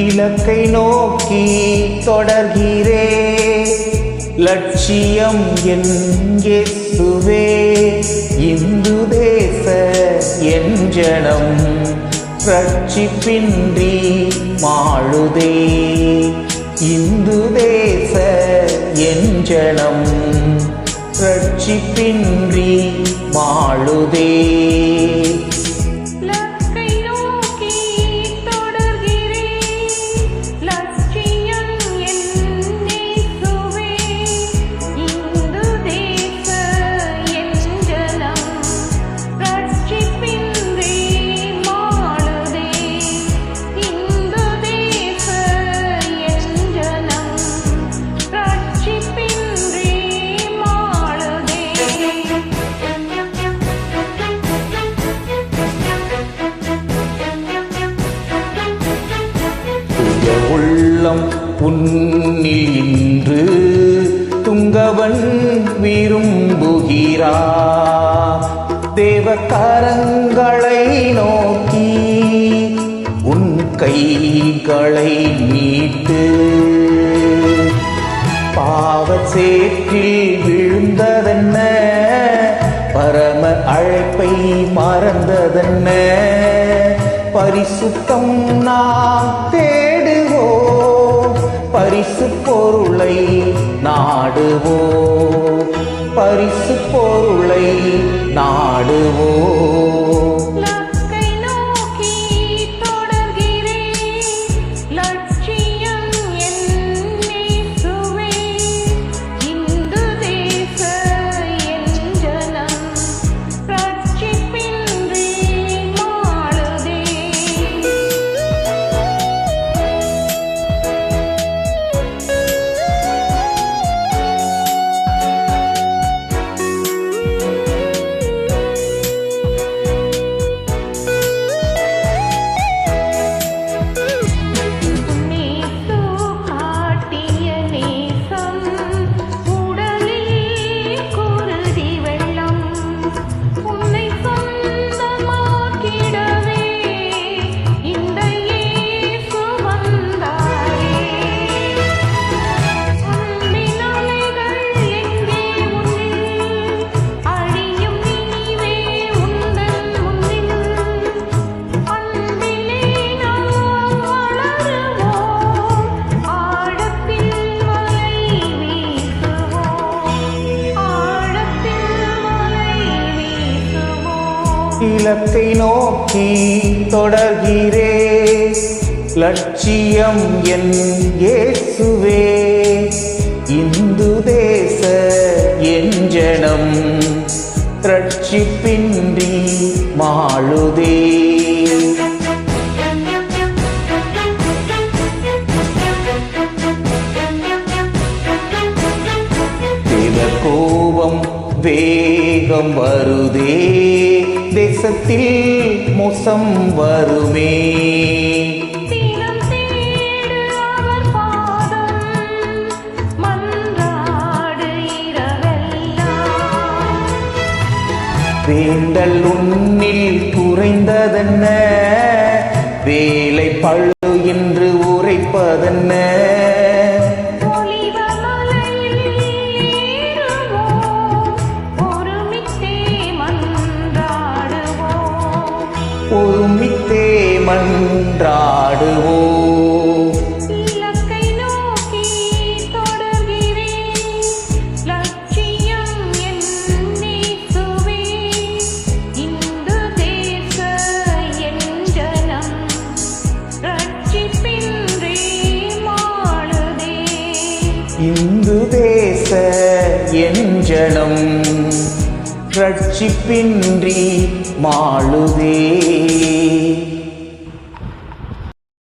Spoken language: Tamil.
இலக்கை நோக்கி தொடர்கிறே லட்சியம் என் இயேசுவே இந்து தேச என் ஜனம் ரட்சிப்பின்றி மாழுதே இந்து தேச என் ஜனம் ரட்சிப்பின்றி மாழுதே உள்ளம் உன்னில் இன்று துங்கவன் விரும்புகிறா தேவகரங்களை நோக்கி உன் கைகளை நீட்டு பாவச்சேற்றில் விழுந்ததென்ன பரம அழைப்பை மறந்ததென்ன பரிசுத்தம் நாம் தேடுவோம் பரிசு பொருளை நாடுவோம் பரிசு பொருளை நாடுவோம் இலக்கை நோக்கி தொடர்கிறே லட்சியம் என் இயேசுவே இந்து தேச என் ஜனம் ரட்சிப்பின்றி மாழுதே கோபம் வேகம் வருதே தேசத்தில் மோசம் வருமே வேண்டல் உன்னில் குறைந்ததென்ன வேலை பழு என்று உரைப்பதென்ன ஒருமித்தே மன்றாடுவோ இலக்கை நோக்கி தொடர்கிறே லட்சியம் என் இயேசுவே இந்து தேச என் ஜனம் ரட்சிப்பின்றி மாழுதே இந்து தேச என் ஜனம் ரட்சிப்பின்றி மாழுதே